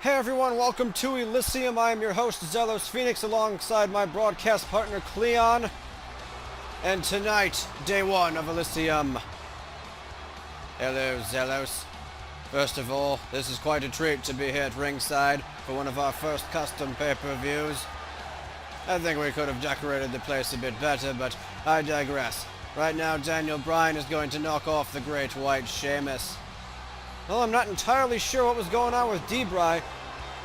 Hey everyone, welcome to Elysium. I am your host, Zelos Phoenix, alongside my broadcast partner, Cleon. And tonight, day one of Elysium. Hello, Zelos. First of all, this is quite a treat to be here at ringside for one of our first custom pay-per-views. I think we could have decorated the place a bit better, but I digress. Right now, Bryan is going to knock off the Great White Sheamus. Well, I'm not entirely sure what was going on with Brie. A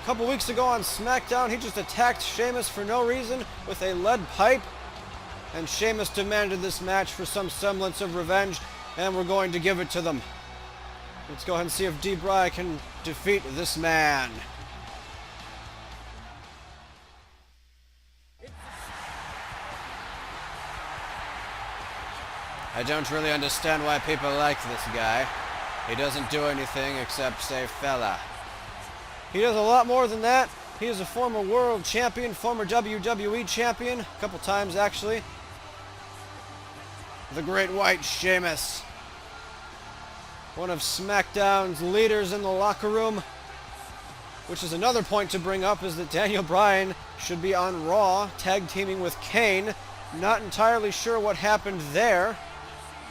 couple weeks ago on SmackDown, he just attacked Sheamus for no reason with a lead pipe. And Sheamus demanded this match for some semblance of revenge, and we're going to give it to them. Let's go ahead and see if Brie can defeat this man. I don't really understand why people like this guy. He doesn't do anything except say fella. He does a lot more than that. He is a former world champion, former WWE champion, a couple times actually. The Great White Sheamus. One of SmackDown's leaders in the locker room. Which is another point to bring up, is that Bryan should be on Raw, tag teaming with Kane. Not entirely sure what happened there.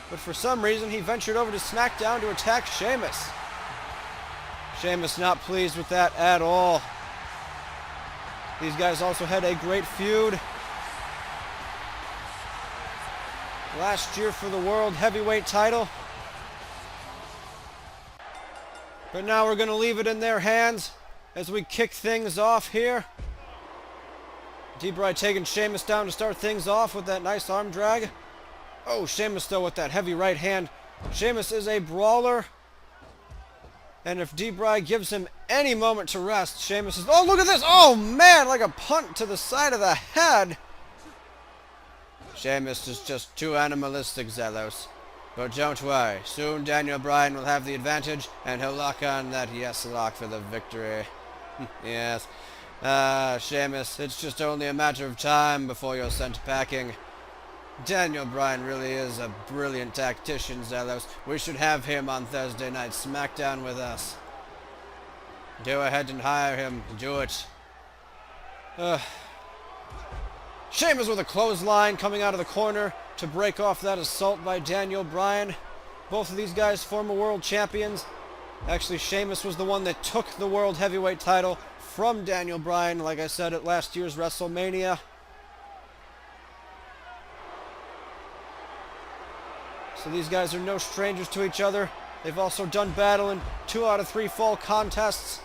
But for some reason, he ventured over to SmackDown to attack Sheamus. Sheamus not pleased with that at all. These guys also had a great feud last year for the World Heavyweight title. But now we're going to leave it in their hands as we kick things off here. Brie taking Sheamus down to start things off with that nice arm drag. Oh, Sheamus though with that heavy right hand. Sheamus is a brawler. And if Brie gives him any moment to rest, Sheamus is... Oh, look at this! Oh, man! Like a punt to the side of the head. Sheamus is just too animalistic, Zelos. But don't worry. Soon Bryan will have the advantage, and he'll lock on that yes lock for the victory. Yes. Sheamus, it's just only a matter of time before you're sent packing. Bryan really is a brilliant tactician, Zelos. We should have him on Thursday Night SmackDown with us. Go ahead and hire him. Do it. Sheamus with a clothesline coming out of the corner to break off that assault by Bryan. Both of these guys former world champions. Actually, Sheamus was the one that took the World Heavyweight title from Bryan, like I said, at last year's WrestleMania. So these guys are no strangers to each other. They've also done battle in 2 out of 3 fall contests.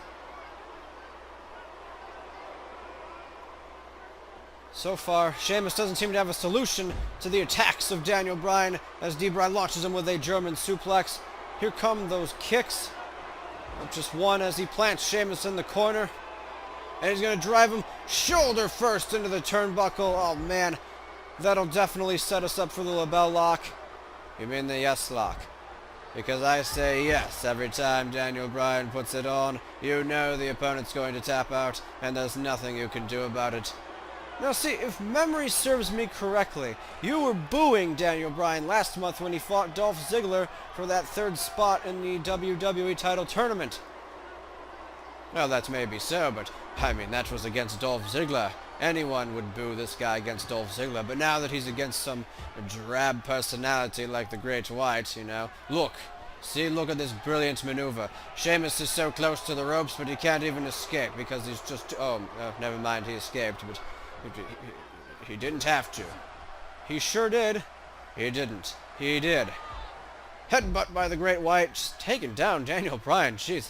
So far, Sheamus doesn't seem to have a solution to the attacks of Bryan as Brie launches him with a German suplex. Here come those kicks. Just one as he plants Sheamus in the corner. And he's going to drive him shoulder first into the turnbuckle. Oh man, that'll definitely set us up for the label lock. You mean the yes lock? Because I say yes every time Bryan puts it on. You know the opponent's going to tap out, and there's nothing you can do about it. Now see, if memory serves me correctly, you were booing Bryan last month when he fought Dolph Ziggler for that 3rd spot in the WWE title tournament. Well, that's maybe so, but I mean, that was against Dolph Ziggler. Anyone would boo this guy against Dolph Ziggler, but now that he's against some drab personality like the Great White, you know. Look at this brilliant maneuver. Sheamus is so close to the ropes, but he can't even escape because he's just... Oh, never mind, he escaped, but he didn't have to. He sure did. He didn't. He did. Headbutt by the Great White, just taking down Bryan, jeez.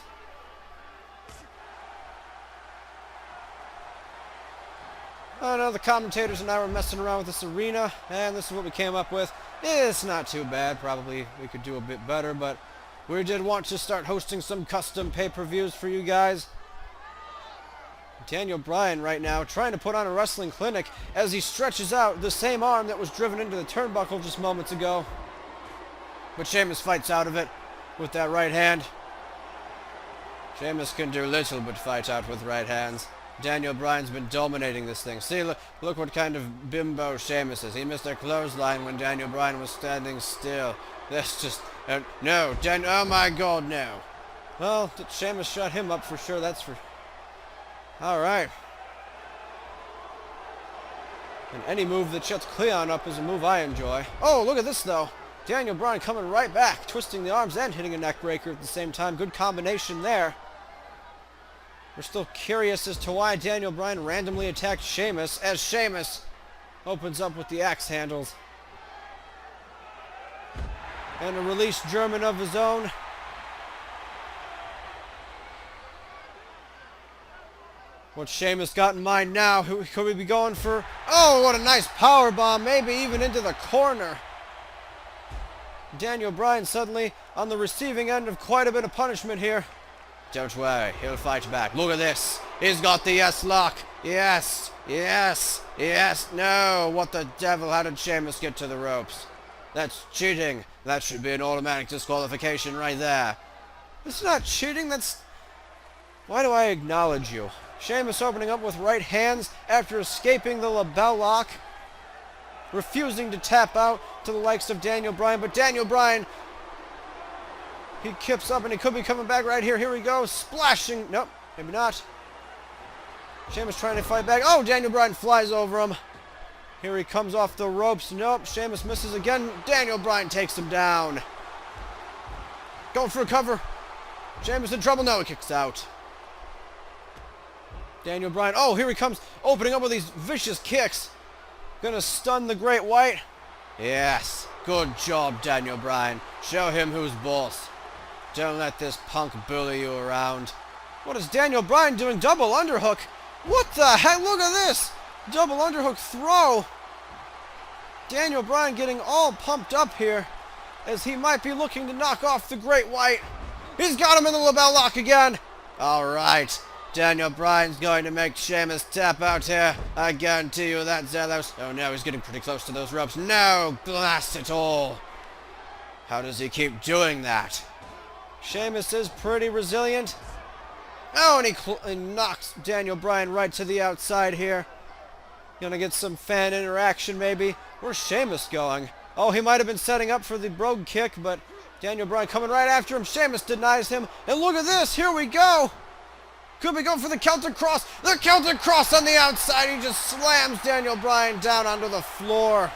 Oh no, the commentators and I were messing around with this arena, and this is what we came up with. It's not too bad, probably we could do a bit better, but we did want to start hosting some custom pay-per-views for you guys. Bryan right now trying to put on a wrestling clinic as he stretches out the same arm that was driven into the turnbuckle just moments ago. But Sheamus fights out of it with that right hand. Sheamus can do little but fight out with right hands. Bryan's been dominating this thing. See, look what kind of bimbo Sheamus is. He missed a clothesline when Bryan was standing still. That's just... no, oh my god, no. Well, Sheamus shut him up for sure, that's for... Alright. And any move that shuts Cleon up is a move I enjoy. Oh, look at this, though. Daniel Bryan coming right back, twisting the arms and hitting a neck breaker at the same time. Good combination there. We're still curious as to why Daniel Bryan randomly attacked Sheamus, as Sheamus opens up with the axe handles. And a released German of his own. What's Sheamus got in mind now? Who could we be going for? Oh, what a nice power bomb, maybe even into the corner. Daniel Bryan suddenly on the receiving end of quite a bit of punishment here. Don't worry, he'll fight back. Look at this. He's got the yes lock. Yes, yes, yes. No, what the devil? How did Sheamus get to the ropes? That's cheating. That should be an automatic disqualification right there. It's not cheating, that's... Why do I acknowledge you? Sheamus opening up with right hands after escaping the label lock. Refusing to tap out to the likes of Daniel Bryan. But Daniel Bryan, he kips up and he could be coming back right here. Here we go. Splashing. Nope, maybe not. Sheamus trying to fight back. Oh, Daniel Bryan flies over him. Here he comes off the ropes. Nope, Sheamus misses again. Daniel Bryan takes him down. Going for a cover. Sheamus in trouble. No, he kicks out. Daniel Bryan, oh, here he comes, opening up with these vicious kicks. Gonna stun the Great White. Yes, good job, Daniel Bryan. Show him who's boss. Don't let this punk bully you around. What is Daniel Bryan doing? Double underhook. What the heck? Look at this. Double underhook throw. Daniel Bryan getting all pumped up here as he might be looking to knock off the Great White. He's got him in the label lock again. All right. Daniel Bryan's going to make Sheamus tap out here. I guarantee you that, Zelos. Oh no, he's getting pretty close to those ropes. No, blast it all. How does he keep doing that? Sheamus is pretty resilient. Oh, and he knocks Daniel Bryan right to the outside here. Gonna get some fan interaction maybe. Where's Sheamus going? Oh, he might have been setting up for the brogue kick, but Daniel Bryan coming right after him. Sheamus denies him. And look at this. Here we go. Could be going for the counter cross. The counter cross on the outside. He just slams Daniel Bryan down onto the floor.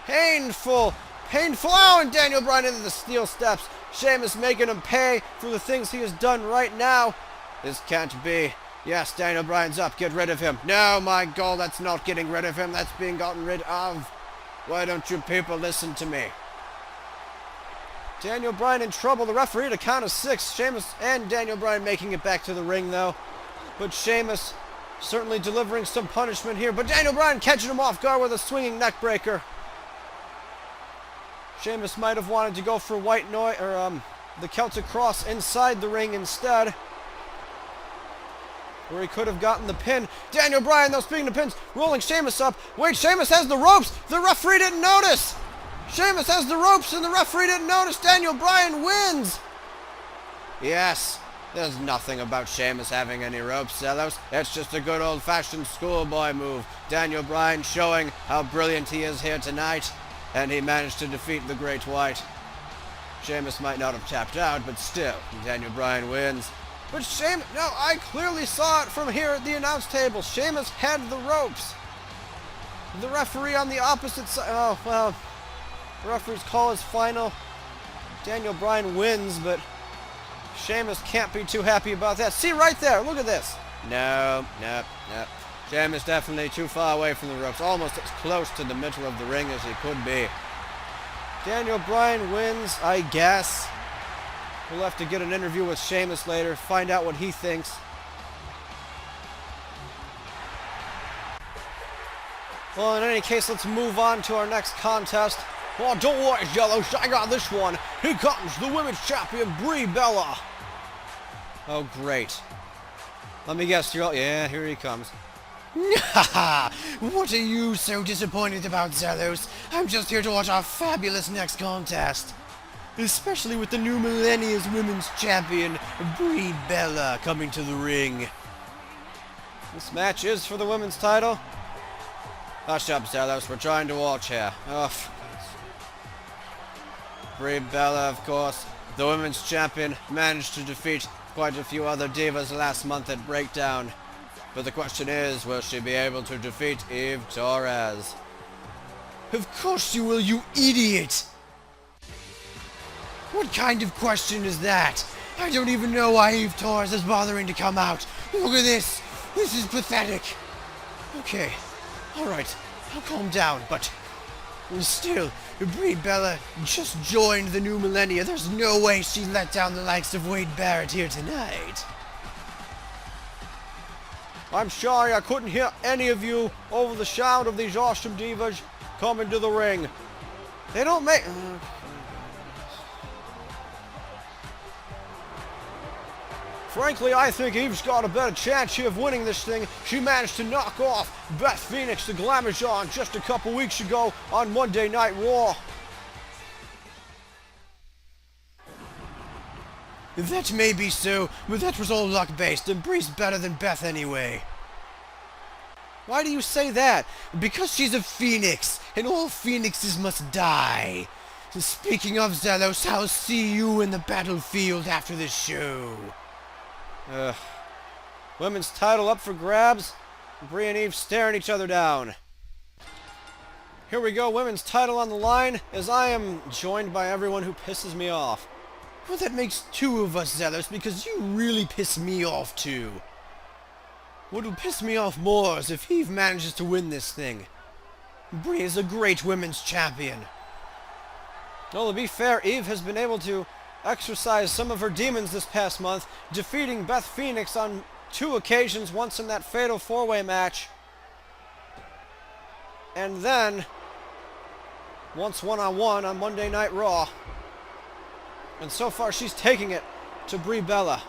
Painful. Painful. Oh, and Daniel Bryan into the steel steps. Sheamus making him pay for the things he has done right now. This can't be. Yes, Daniel Bryan's up. Get rid of him. No, my God, that's not getting rid of him. That's being gotten rid of. Why don't you people listen to me? Daniel Bryan in trouble. The referee at a count of 6. Sheamus and Daniel Bryan making it back to the ring, though. But Sheamus certainly delivering some punishment here. But Daniel Bryan catching him off guard with a swinging neck breaker. Sheamus might have wanted to go for white noise or the Celtic Cross inside the ring instead, where he could have gotten the pin. Daniel Bryan, though, speaking of pins, rolling Sheamus up. Wait, Sheamus has the ropes. The referee didn't notice. Sheamus has the ropes and the referee didn't notice. Daniel Bryan wins. Yes, there's nothing about Sheamus having any ropes, Zelos. It's just a good old-fashioned schoolboy move. Daniel Bryan showing how brilliant he is here tonight, and he managed to defeat the Great White. Sheamus might not have tapped out, but still, Daniel Bryan wins. But Sheamus, no, I clearly saw it from here at the announce table. Sheamus had the ropes. The referee on the opposite side, oh, well, the referee's call is final. Daniel Bryan wins, but Sheamus can't be too happy about that. See right there, look at this. No. Sheamus definitely too far away from the ropes, almost as close to the middle of the ring as he could be. Daniel Bryan wins, I guess. We'll have to get an interview with Sheamus later, find out what he thinks. Well, in any case, let's move on to our next contest. Oh, don't worry, Jellos, I got this one. Here comes the women's champion, Brie Bella. Oh, great. Let me guess, yeah, here he comes. What are you so disappointed about, Zelos? I'm just here to watch our fabulous next contest. Especially with the new Millennia's Women's Champion, Brie Bella, coming to the ring. This match is for the women's title. Hush up, Zelos, we're trying to watch here. Oh, Brie Bella, of course, the women's champion, managed to defeat quite a few other divas last month at Breakdown. But the question is, will she be able to defeat Eve Torres? Of course you will, you idiot! What kind of question is that? I don't even know why Eve Torres is bothering to come out. Look at this! This is pathetic! Okay, alright, I'll calm down, but still, Brie Bella just joined the new millennia. There's no way she let down the likes of Wade Barrett here tonight. I'm sorry I couldn't hear any of you over the sound of these awesome divas coming to the ring. They don't make... Frankly, I think Eve's got a better chance here of winning this thing. She managed to knock off Beth Phoenix, the Glamazon, just a couple weeks ago on Monday Night Raw. That may be so, but that was all luck-based, and Brie's better than Beth anyway. Why do you say that? Because she's a phoenix, and all phoenixes must die. Speaking of Zelos, I'll see you in the battlefield after the show. Women's title up for grabs. Brie and Eve staring each other down. Here we go, women's title on the line, as I am joined by everyone who pisses me off. Well, that makes two of us, Zelos, because you really piss me off too. What'll piss me off more is if Eve manages to win this thing. Brie is a great women's champion. Well, to be fair, Eve has been able to exercise some of her demons this past month, defeating Beth Phoenix on 2 occasions, once in that fatal 4-way match, and then once one-on-one on Monday Night Raw. And so far she's taking it to Brie Bella.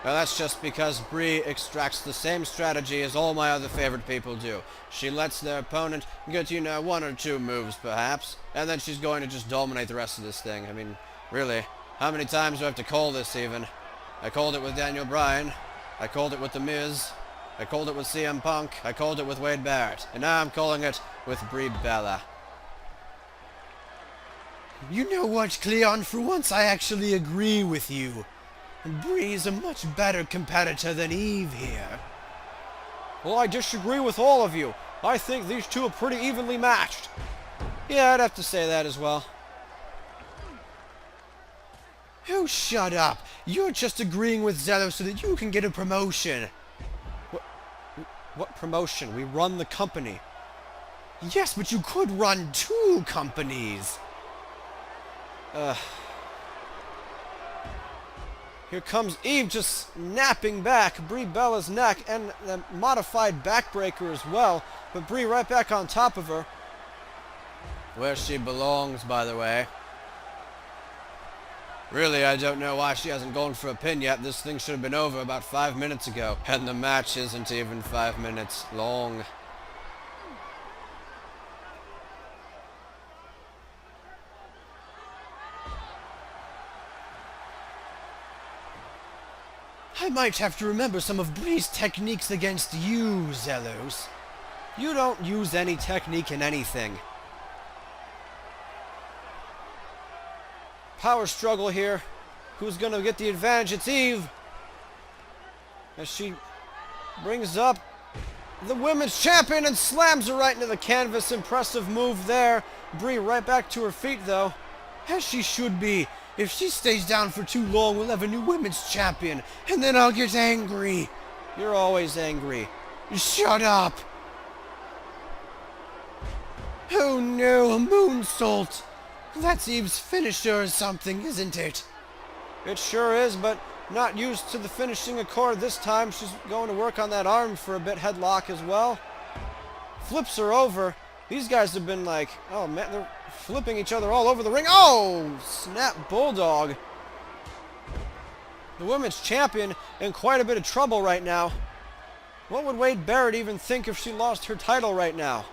Well, that's just because Brie extracts the same strategy as all my other favorite people do. She lets their opponent get, 1 or 2 moves, perhaps, and then she's going to just dominate the rest of this thing. I mean, really, how many times do I have to call this even? I called it with Daniel Bryan. I called it with The Miz. I called it with CM Punk. I called it with Wade Barrett. And now I'm calling it with Brie Bella. You know what, Cleon? For once I actually agree with you. Brie's a much better competitor than Eve here. Well, I disagree with all of you. I think these two are pretty evenly matched. Yeah, I'd have to say that as well. Oh, shut up. You're just agreeing with Zelos so that you can get a promotion. What promotion? We run the company. Yes, but you could run 2 companies. Here comes Eve just snapping back Brie Bella's neck and the modified backbreaker as well. But Brie right back on top of her. Where she belongs, by the way. Really, I don't know why she hasn't gone for a pin yet. This thing should have been over about 5 minutes ago. And the match isn't even 5 minutes long. I might have to remember some of Brie's techniques against you, Zelos. You don't use any technique in anything. Power struggle here. Who's going to get the advantage? It's Eve. As she brings up the women's champion and slams her right into the canvas. Impressive move there. Brie right back to her feet, though. As she should be. If she stays down for too long, we'll have a new women's champion, and then I'll get angry. You're always angry. Shut up. Oh no, a moonsault. That's Eve's finisher or something, isn't it? It sure is, but not used to the finishing accord this time. She's going to work on that arm for a bit, headlock as well. Flips her over. These guys have been like, oh man, they're flipping each other all over the ring. Oh, snap bulldog. The women's champion in quite a bit of trouble right now. What would Wade Barrett even think if she lost her title right now?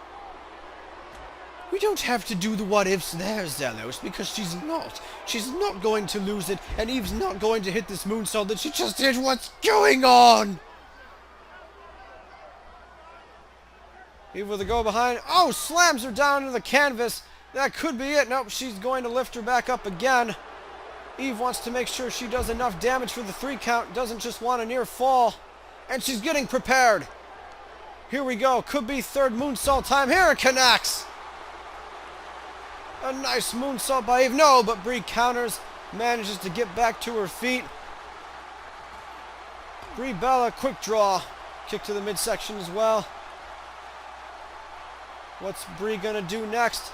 We don't have to do the what-ifs there, Zelos, because she's not. She's not going to lose it, and Eve's not going to hit this moonsault that she just did. What's going on? Eve with a go behind. Oh, slams her down to the canvas. That could be it. Nope, she's going to lift her back up again. Eve wants to make sure she does enough damage for the 3 count, doesn't just want a near fall. And she's getting prepared. Here we go. Could be 3rd moonsault time. Here it connects. A nice moonsault by Eve. No, but Brie counters. Manages to get back to her feet. Brie Bella, quick draw. Kick to the midsection as well. What's Brie gonna do next?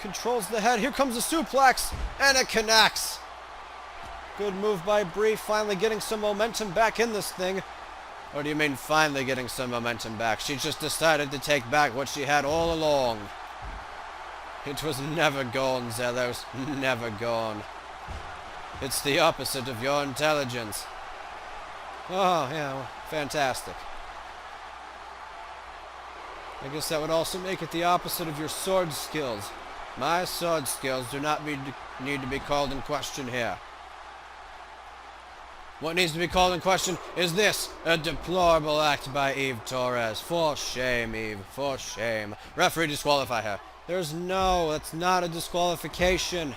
Controls the head. Here comes the suplex. And it connects. Good move by Brie. Finally getting some momentum back in this thing. Or do you mean finally getting some momentum back? She just decided to take back what she had all along. It was never gone, Zelos. Never gone. It's the opposite of your intelligence. Oh, yeah, well, fantastic. I guess that would also make it the opposite of your sword skills. My sword skills do not need to be called in question here. What needs to be called in question is this, a deplorable act by Eve Torres. For shame, Eve, for shame. Referee, disqualify her. That's not a disqualification.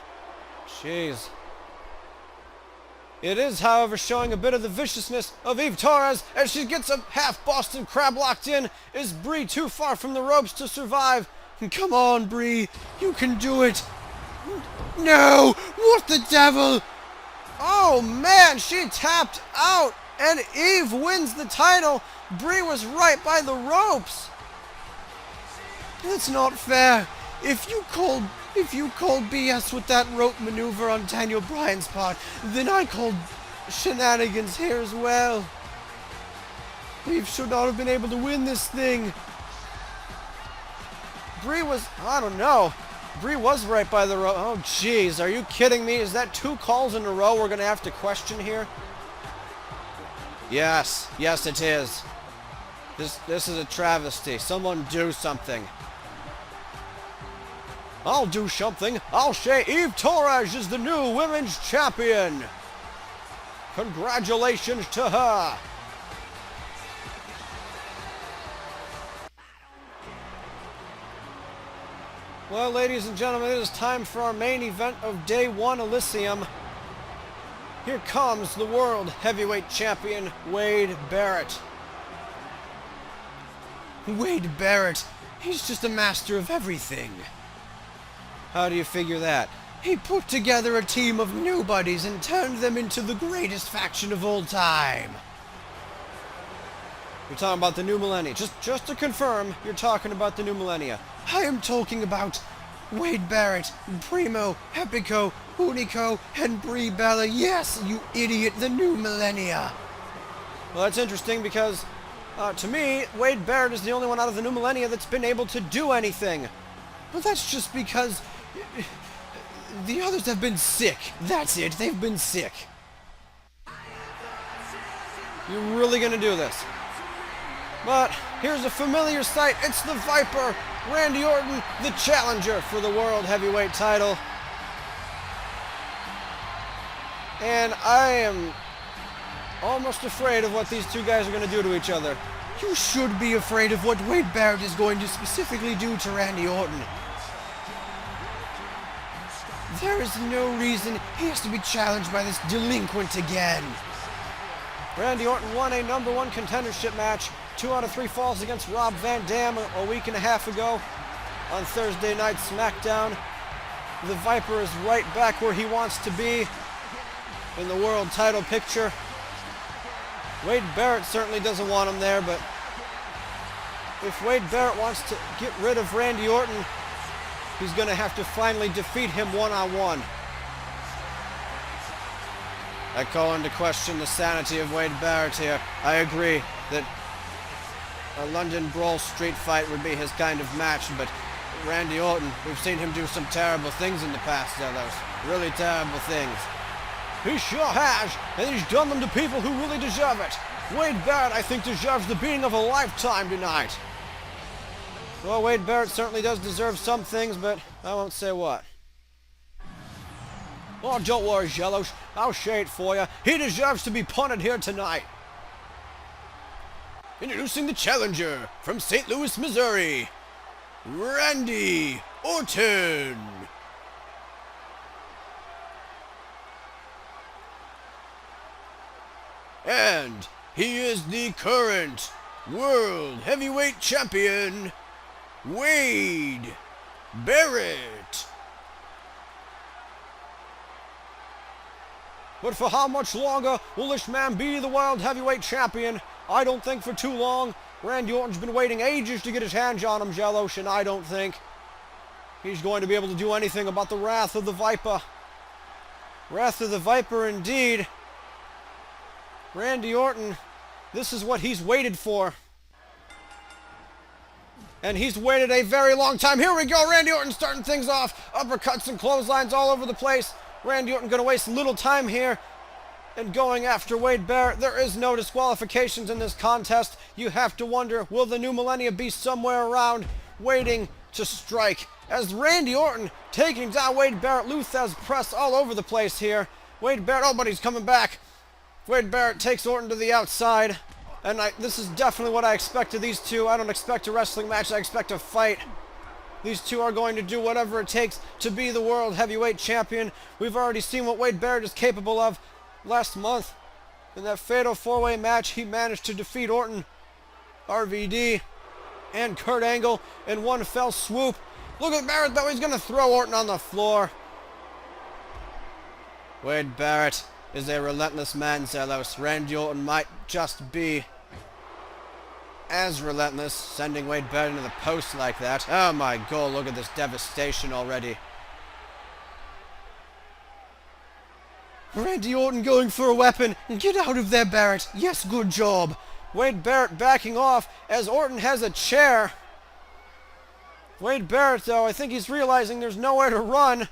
Jeez. It is, however, showing a bit of the viciousness of Eve Torres as she gets a half Boston Crab locked in. Is Brie too far from the ropes to survive? Come on, Brie. You can do it. No! What the devil? Oh, man, she tapped out, and Eve wins the title. Brie was right by the ropes. That's not fair. If you called BS with that rope maneuver on Daniel Bryan's part, then I called shenanigans here as well. Eve should not have been able to win this thing. Brie was, I don't know. Brie was right by the rope. Oh, jeez, are you kidding me? Is that 2 calls in a row we're going to have to question here? Yes, it is. This is a travesty. Someone do something. I'll do something. I'll say Eve Torres is the new women's champion. Congratulations to her. Well, ladies and gentlemen, it is time for our main event of Day 1 Elysium. Here comes the World Heavyweight Champion, Wade Barrett. Wade Barrett, he's just a master of everything. How do you figure that? He put together a team of nobodies and turned them into the greatest faction of all time. You're talking about the new millennia. Just to confirm, you're talking about the new millennia. I am talking about Wade Barrett, Primo, Epico, Unico, and Brie Bella. Yes, you idiot, the new millennia. Well, that's interesting because, to me, Wade Barrett is the only one out of the new millennia that's been able to do anything. Well, that's just because the others have been sick. That's it, they've been sick. You're really gonna do this? But here's a familiar sight. It's the Viper, Randy Orton, the challenger for the World Heavyweight title. And I am almost afraid of what these 2 guys are going to do to each other. You should be afraid of what Wade Barrett is going to specifically do to Randy Orton. There is no reason he has to be challenged by this delinquent again. Randy Orton won a #1 contendership match. 2 out of 3 falls against Rob Van Dam a week and a half ago on Thursday Night SmackDown. The Viper is right back where he wants to be in the world title picture. Wade Barrett certainly doesn't want him there, but if Wade Barrett wants to get rid of Randy Orton, he's going to have to finally defeat him one-on-one. I call into question the sanity of Wade Barrett here. I agree that a London Brawl street fight would be his kind of match, but Randy Orton, we've seen him do some terrible things in the past, Zelos. Really terrible things. He sure has, and he's done them to people who really deserve it. Wade Barrett, I think, deserves the beating of a lifetime tonight. Well, Wade Barrett certainly does deserve some things, but I won't say what. Oh, don't worry, Zelos. I'll say it for you. He deserves to be punted here tonight. Introducing the challenger from St. Louis, Missouri, Randy Orton. And he is the current World Heavyweight Champion, Wade Barrett. But for how much longer will this man be the World Heavyweight Champion? I don't think for too long. Randy Orton's been waiting ages to get his hands on him, Jellos, and I don't think he's going to be able to do anything about the Wrath of the Viper. Wrath of the Viper, indeed. Randy Orton, this is what he's waited for. And he's waited a very long time. Here we go, Randy Orton starting things off. Uppercuts and clotheslines all over the place. Randy Orton going to waste little time here and going after Wade Barrett. There is no disqualifications in this contest. You have to wonder, will the new millennia be somewhere around waiting to strike? As Randy Orton taking down Wade Barrett. Lou Thesz press all over the place here. Wade Barrett, oh, but he's coming back. Wade Barrett takes Orton to the outside. And this is definitely what I expect of these two. I don't expect a wrestling match. I expect a fight. These two are going to do whatever it takes to be the World Heavyweight Champion. We've already seen what Wade Barrett is capable of last month. In that fatal four-way match, he managed to defeat Orton, RVD, and Kurt Angle in one fell swoop. Look at Barrett, though. He's going to throw Orton on the floor. Wade Barrett is a relentless man, Zelos. Randy Orton might just be as relentless, sending Wade Barrett into the post like that. Oh my god, look at this devastation already. Randy Orton going for a weapon. Get out of there, Barrett. Yes, good job. Wade Barrett backing off as Orton has a chair. Wade Barrett, though, I think he's realizing there's nowhere to run.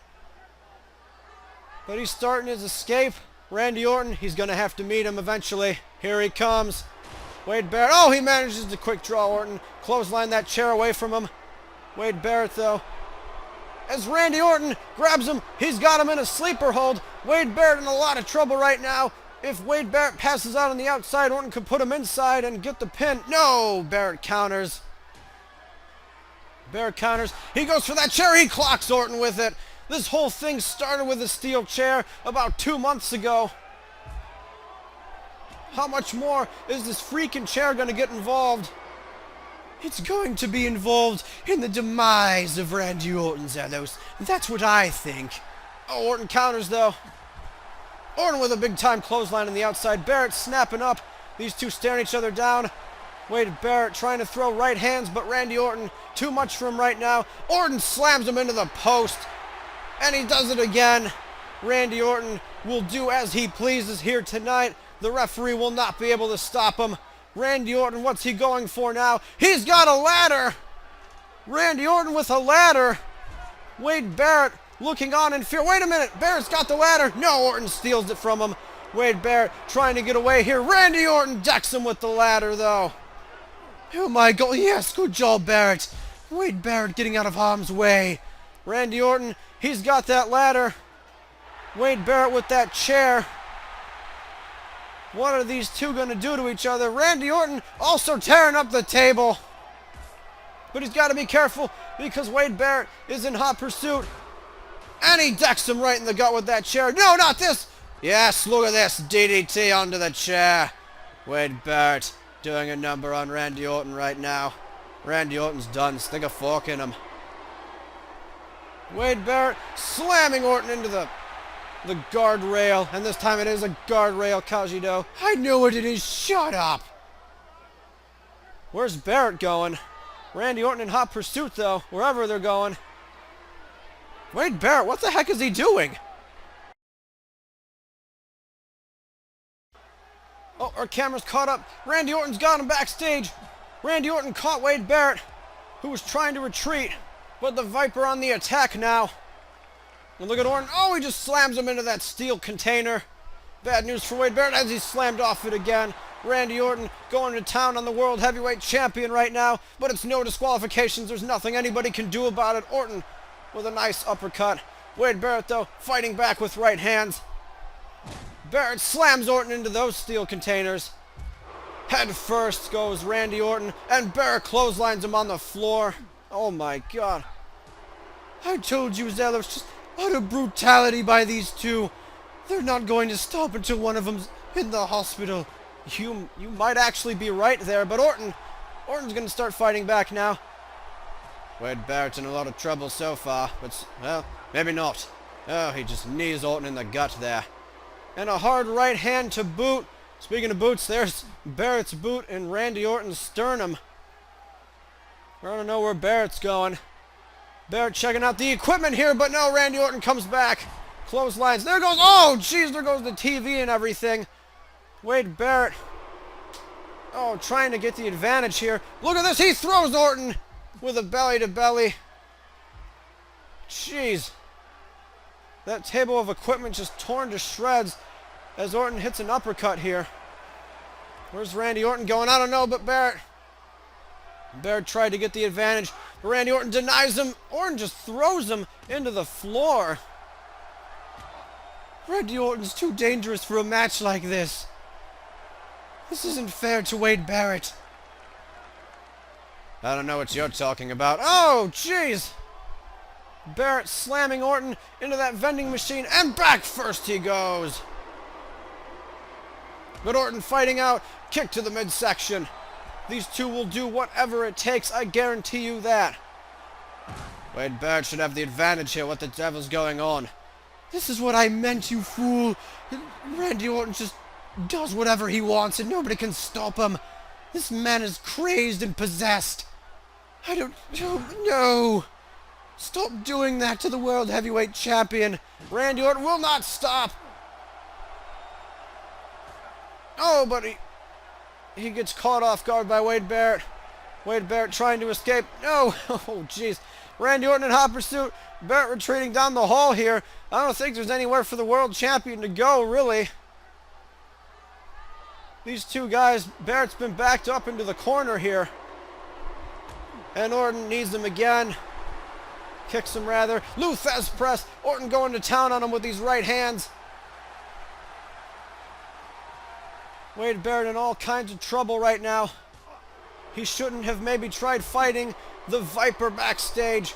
But he's starting his escape. Randy Orton, he's going to have to meet him eventually. Here he comes. Wade Barrett, oh, he manages to quick draw Orton. Clothesline that chair away from him. Wade Barrett, though, as Randy Orton grabs him, he's got him in a sleeper hold. Wade Barrett in a lot of trouble right now. If Wade Barrett passes out on the outside, Orton could put him inside and get the pin. No, Barrett counters. Barrett counters. He goes for that chair. He clocks Orton with it. This whole thing started with a steel chair about 2 months ago. How much more is this freaking chair going to get involved? It's going to be involved in the demise of Randy Orton, Zelos. That's what I think. Oh, Orton counters, though. Orton with a big-time clothesline on the outside. Barrett snapping up. These two staring each other down. Wade Barrett trying to throw right hands, but Randy Orton, too much for him right now. Orton slams him into the post. And he does it again. Randy Orton will do as he pleases here tonight. The referee will not be able to stop him. Randy Orton, what's he going for now? He's got a ladder! Randy Orton with a ladder. Wade Barrett looking on in fear. Wait a minute, Barrett's got the ladder. No, Orton steals it from him. Wade Barrett trying to get away here. Randy Orton decks him with the ladder, though. Oh my god, yes, good job, Barrett. Wade Barrett getting out of harm's way. Randy Orton, he's got that ladder. Wade Barrett with that chair. What are these two going to do to each other? Randy Orton also tearing up the table. But he's got to be careful because Wade Barrett is in hot pursuit. And he decks him right in the gut with that chair. No, not this. Yes, look at this. DDT onto the chair. Wade Barrett doing a number on Randy Orton right now. Randy Orton's done. Stick a fork in him. Wade Barrett slamming Orton into the guardrail, and this time it is a guardrail, Kajido. I know what it is. Shut up. Where's Barrett going? Randy Orton in hot pursuit, though, wherever they're going. Wade Barrett, what the heck is he doing? Oh, our camera's caught up. Randy Orton's got him backstage. Randy Orton caught Wade Barrett, who was trying to retreat, but the Viper on the attack now. And look at Orton. Oh, he just slams him into that steel container. Bad news for Wade Barrett as he slammed off it again. Randy Orton going to town on the World Heavyweight Champion right now, but it's no disqualifications. There's nothing anybody can do about it. Orton with a nice uppercut. Wade Barrett, though, fighting back with right hands. Barrett slams Orton into those steel containers. Head first goes Randy Orton, and Barrett clotheslines him on the floor. Oh my god. I told you, Zelos, just utter brutality by these two. They're not going to stop until one of them's in the hospital. You might actually be right there, but Orton's going to start fighting back now. Wade Barrett's in a lot of trouble so far, but, well, maybe not. Oh, he just knees Orton in the gut there. And a hard right hand to boot. Speaking of boots, there's Barrett's boot in Randy Orton's sternum. I don't know where Barrett's going. Barrett checking out the equipment here, but no, Randy Orton comes back. Clotheslines. There goes, oh, jeez, there goes the TV and everything. Wade Barrett, oh, trying to get the advantage here. Look at this, he throws Orton with a belly-to-belly. Jeez. That table of equipment just torn to shreds as Orton hits an uppercut here. Where's Randy Orton going? I don't know, but Barrett tried to get the advantage, but Randy Orton denies him. Orton just throws him into the floor. Randy Orton's too dangerous for a match like this. This isn't fair to Wade Barrett. I don't know what you're talking about. Oh, jeez! Barrett slamming Orton into that vending machine, and back first he goes. But Orton fighting out, kick to the midsection. These two will do whatever it takes, I guarantee you that. Wade Barrett should have the advantage here. What the devil's going on? This is what I meant, you fool. Randy Orton just does whatever he wants and nobody can stop him. This man is crazed and possessed. I don't know. Stop doing that to the World Heavyweight Champion. Randy Orton will not stop. Oh, but he gets caught off guard by Wade Barrett. Wade Barrett trying to escape. No. Oh, jeez. Randy Orton in hot pursuit. Barrett retreating down the hall here. I don't think there's anywhere for the World Champion to go, really. These two guys, Barrett's been backed up into the corner here. And Orton needs him again. Kicks him rather. Luthez press. Orton going to town on him with these right hands. Wade Barrett in all kinds of trouble right now. He shouldn't have maybe tried fighting the Viper backstage.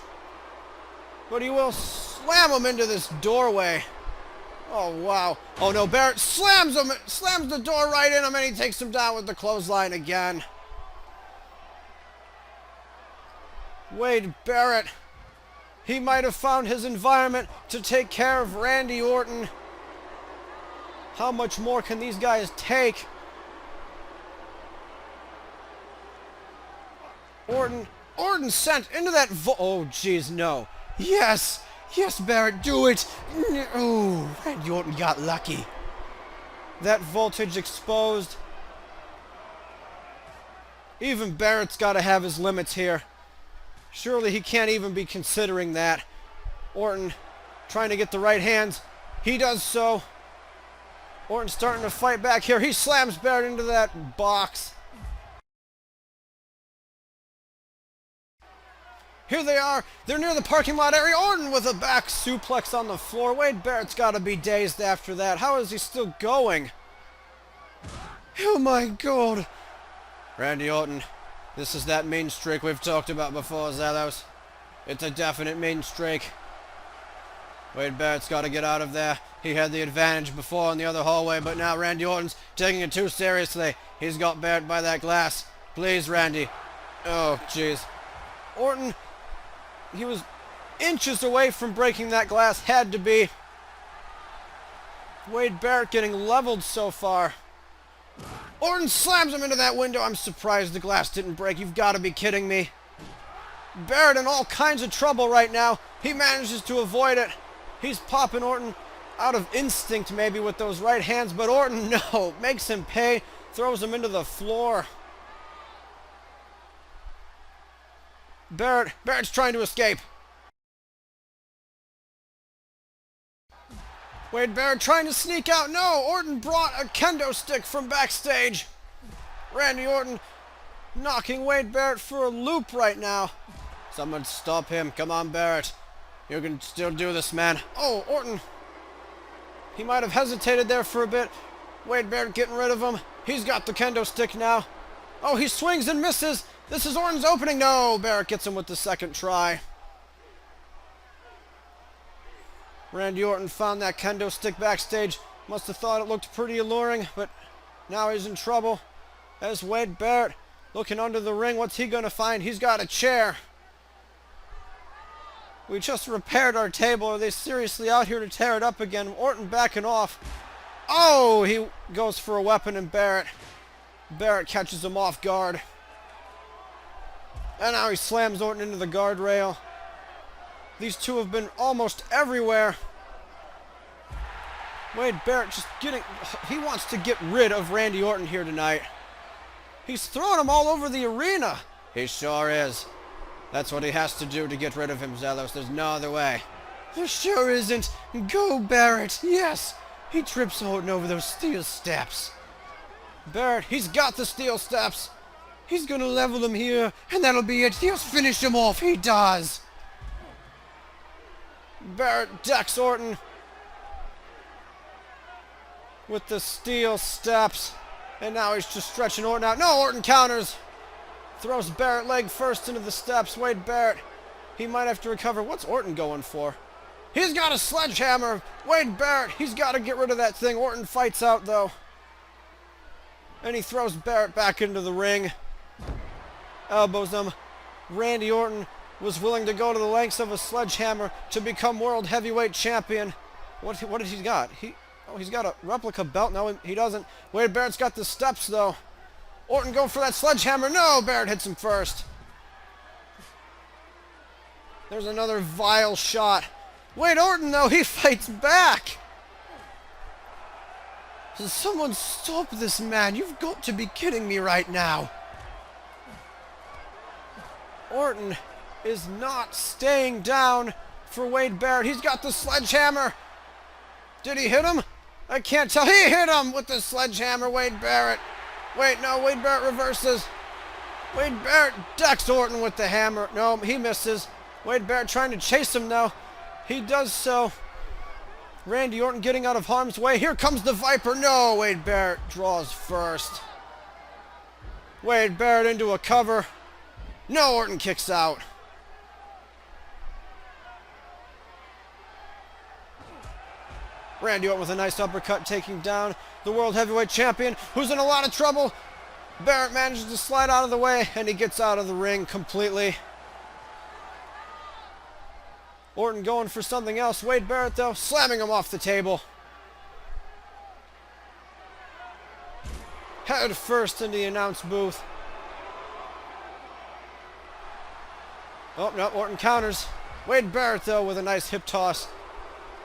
But he will slam him into this doorway. Oh, wow. Oh, no, Barrett slams him, slams the door right in him, and he takes him down with the clothesline again. Wade Barrett, he might have found his environment to take care of Randy Orton. How much more can these guys take? Orton sent into that oh, jeez, no. Yes, Barrett, do it. Oh, Randy Orton got lucky. That voltage exposed. Even Barrett's got to have his limits here. Surely he can't even be considering that. Orton trying to get the right hands. He does so. Orton starting to fight back here. He slams Barrett into that box. Here they are. They're near the parking lot area. Orton with a back suplex on the floor. Wade Barrett's got to be dazed after that. How is he still going? Oh my God. Randy Orton, this is that mean streak we've talked about before, Zelos. It's a definite mean streak. Wade Barrett's got to get out of there. He had the advantage before in the other hallway, but now Randy Orton's taking it too seriously. He's got Barrett by that glass. Please, Randy. Oh, jeez. Orton, he was inches away from breaking that glass. Had to be. Wade Barrett getting leveled so far. Orton slams him into that window. I'm surprised the glass didn't break. You've got to be kidding me. Barrett in all kinds of trouble right now. He manages to avoid it. He's popping Orton out of instinct maybe with those right hands, but Orton, no, makes him pay, throws him into the floor. Barrett's trying to escape. Wade Barrett trying to sneak out. No, Orton brought a kendo stick from backstage. Randy Orton knocking Wade Barrett for a loop right now. Someone stop him. Come on, Barrett. You can still do this, man. Oh, Orton. He might have hesitated there for a bit. Wade Barrett getting rid of him. He's got the kendo stick now. Oh, he swings and misses. This is Orton's opening. No, Barrett gets him with the second try. Randy Orton found that kendo stick backstage. Must have thought it looked pretty alluring, but Now he's in trouble. As Wade Barrett looking under the ring. What's he going to find? He's got a chair. We just repaired our table. Are they seriously out here to tear it up again? Orton backing off. Oh, he goes for a weapon, and Barrett catches him off guard. And now he slams Orton into the guardrail. These two have been almost everywhere. Wade Barrett he wants to get rid of Randy Orton here tonight. He's throwing him all over the arena. He sure is. That's what he has to do to get rid of him, Zelos. There's no other way. There sure isn't. Go, Barrett. Yes. He trips Orton over those steel steps. Barrett, he's got the steel steps. He's gonna level him here, and that'll be it. He'll finish him off. He does. Barrett decks Orton with the steel steps. And now he's just stretching Orton out. No, Orton counters. Throws Barrett leg first into the steps. Wade Barrett, he might have to recover. What's Orton going for? He's got a sledgehammer. Wade Barrett, he's got to get rid of that thing. Orton fights out, though. And he throws Barrett back into the ring. Elbows him. Randy Orton was willing to go to the lengths of a sledgehammer to become World Heavyweight Champion. What did he got? He's got a replica belt. No, he doesn't. Wade Barrett's got the steps, though. Orton going for that sledgehammer. No, Barrett hits him first. There's another vile shot. Wade Orton, though, he fights back. Someone stop this man. You've got to be kidding me right now. Orton is not staying down for Wade Barrett. He's got the sledgehammer. Did he hit him? I can't tell. He hit him with the sledgehammer, Wade Barrett. Wait, no, Wade Barrett reverses. Wade Barrett decks Orton with the hammer. No, he misses. Wade Barrett trying to chase him now. He does so. Randy Orton getting out of harm's way. Here comes the Viper. No, Wade Barrett draws first. Wade Barrett into a cover. No, Orton kicks out. Randy Orton with a nice uppercut, taking down the World Heavyweight Champion, who's in a lot of trouble. Barrett manages to slide out of the way, and he gets out of the ring completely. Orton going for something else. Wade Barrett, though, slamming him off the table. Head first into the announce booth. Oh, no, Orton counters. Wade Barrett, though, with a nice hip toss.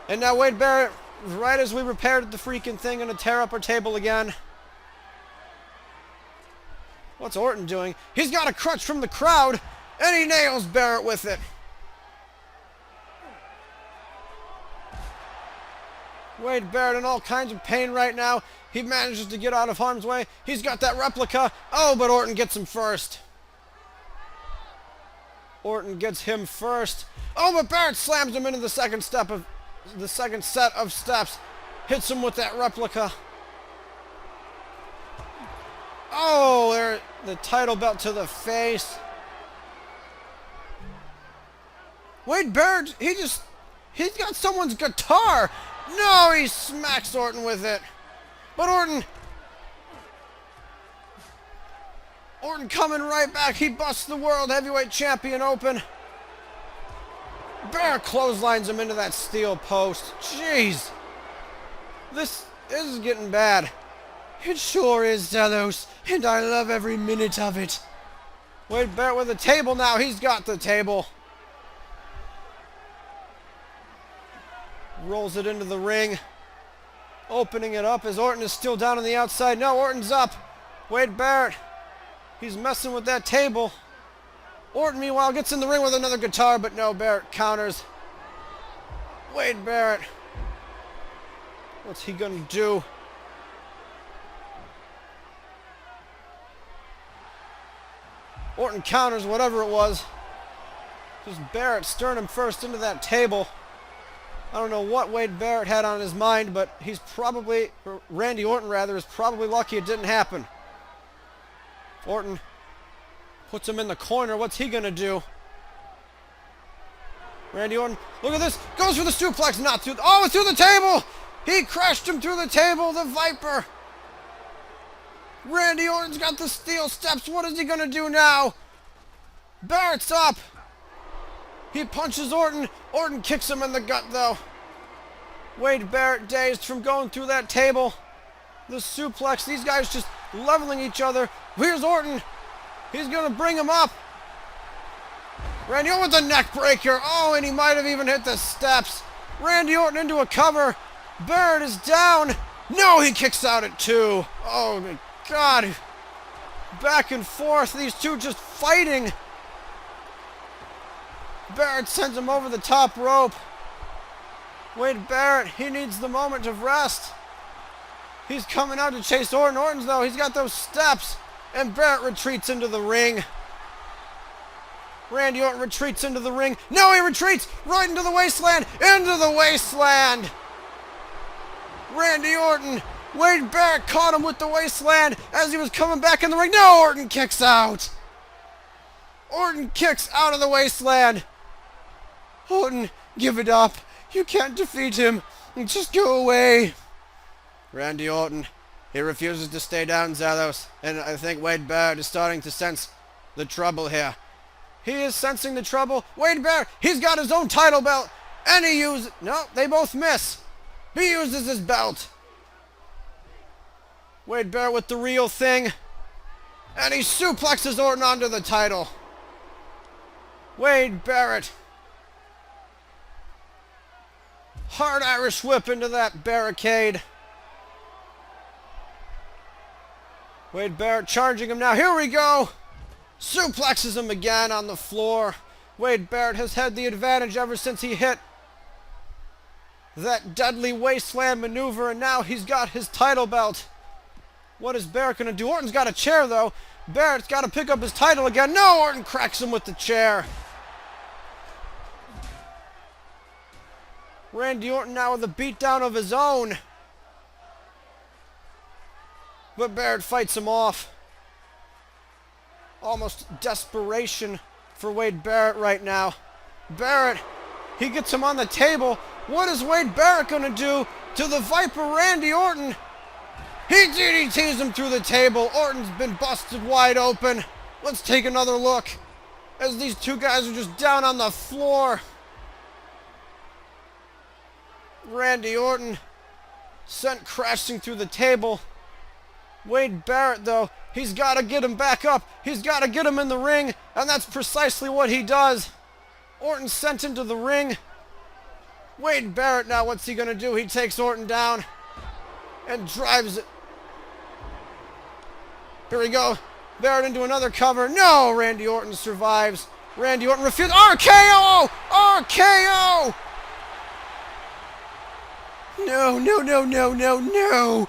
And now Wade Barrett, right as we repaired the freaking thing, gonna tear up our table again. What's Orton doing? He's got a crutch from the crowd, and he nails Barrett with it. Wade Barrett in all kinds of pain right now. He manages to get out of harm's way. He's got that replica. Oh, but Orton gets him first. Orton gets him first. Oh, but Barrett slams him into the second set of steps. Hits him with that replica. Oh, there, the title belt to the face. Wade Barrett, he's got someone's guitar. No, he smacks Orton with it. But Orton coming right back. He busts the World Heavyweight Champion open. Barrett clotheslines him into that steel post. Jeez. This is getting bad. It sure is, Zelos, and I love every minute of it. Wade Barrett with the table now. He's got the table. Rolls it into the ring. Opening it up as Orton is still down on the outside. No, Orton's up. Wade Barrett, he's messing with that table. Orton, meanwhile, gets in the ring with another guitar, but no, Barrett counters. Wade Barrett, what's he gonna do? Orton counters whatever it was. Just Barrett stirring him first into that table. I don't know what Wade Barrett had on his mind, but Randy Orton rather, is probably lucky it didn't happen. Orton puts him in the corner. What's he gonna do? Randy Orton, look at this, goes for the suplex, it's through the table! He crashed him through the table, the Viper! Randy Orton's got the steel steps. What is he going to do now? Barrett's up. He punches Orton. Orton kicks him in the gut, though. Wade Barrett dazed from going through that table. The suplex. These guys just leveling each other. Here's Orton. He's going to bring him up. Randy Orton with a neck breaker. Oh, and he might have even hit the steps. Randy Orton into a cover. Barrett is down. No, he kicks out at 2. Oh, my God. Back and forth. These two just fighting. Barrett sends him over the top rope. Wade Barrett, he needs the moment of rest. He's coming out to chase Orton. Orton's, though, he's got those steps. And Barrett retreats into the ring. Randy Orton retreats into the ring. No, he retreats right into the wasteland. Into the wasteland. Randy Orton. Wade Barrett caught him with the wasteland as he was coming back in the ring. No, Orton kicks out. Orton kicks out of the wasteland. Orton, give it up. You can't defeat him. Just go away. Randy Orton, he refuses to stay down, Zelos. And I think Wade Barrett is starting to sense the trouble here. He is sensing the trouble. Wade Barrett, he's got his own title belt. And he uses... No, they both miss. He uses his belt. Wade Barrett with the real thing. And he suplexes Orton onto the title. Wade Barrett. Hard Irish whip into that barricade. Wade Barrett charging him now. Here we go. Suplexes him again on the floor. Wade Barrett has had the advantage ever since he hit that deadly wasteland maneuver, and now he's got his title belt. What is Barrett going to do? Orton's got a chair, though. Barrett's got to pick up his title again. No, Orton cracks him with the chair. Randy Orton now with a beatdown of his own. But Barrett fights him off. Almost desperation for Wade Barrett right now. Barrett, he gets him on the table. What is Wade Barrett going to do to the Viper Randy Orton? He DDTs him through the table. Orton's been busted wide open. Let's take another look as these two guys are just down on the floor. Randy Orton sent crashing through the table. Wade Barrett, though, he's got to get him back up. He's got to get him in the ring, and that's precisely what he does. Orton sent into the ring. Wade Barrett now, what's he going to do? He takes Orton down and drives it. Here we go. Barrett into another cover. No, Randy Orton survives. Randy Orton refuses. RKO! RKO! No, no, no, no, no, no.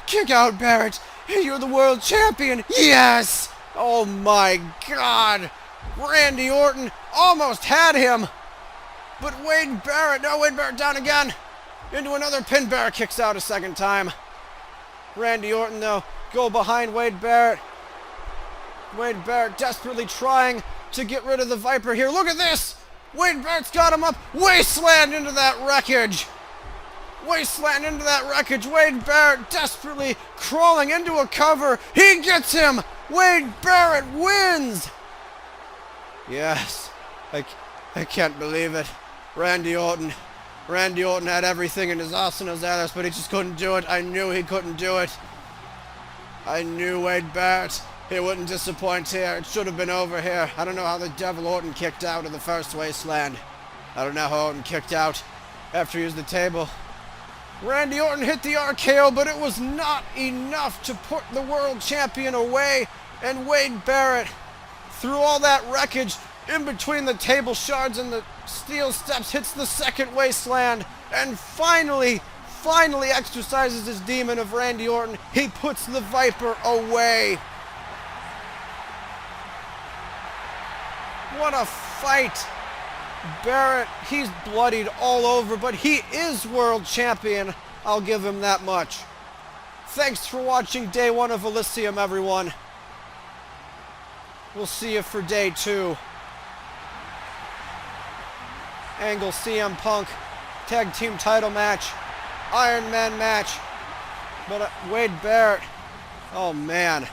Kick out, Barrett. You're the world champion. Yes! Oh my God. Randy Orton almost had him. But Wade Barrett, no, Wade Barrett down again. Into another pin. Barrett kicks out a second time. Randy Orton, though, go behind Wade Barrett. Wade Barrett desperately trying to get rid of the Viper here. Look at this. Wade Barrett's got him up. Wasteland into that wreckage. Wasteland into that wreckage. Wade Barrett desperately crawling into a cover. He gets him. Wade Barrett wins. Yes. I can't believe it. Randy Orton had everything in his arsenal, Zealous, but he just couldn't do it. I knew he couldn't do it. I knew Wade Barrett, he wouldn't disappoint here. It should have been over here. I don't know how the devil Orton kicked out of the first Wasteland. I don't know how Orton kicked out after he used the table. Randy Orton hit the RKO, but it was not enough to put the world champion away. And Wade Barrett, through all that wreckage, in between the table shards and the steel steps, hits the second Wasteland, and finally exercises his demon of Randy Orton. He puts the Viper away. What a fight. Barrett, he's bloodied all over, but he is world champion. I'll give him that much. Thanks for watching day 1 of Elysium, everyone. We'll see you for day 2. Angle CM Punk tag team title match, Iron Man match. But Wade Barrett, Oh, man.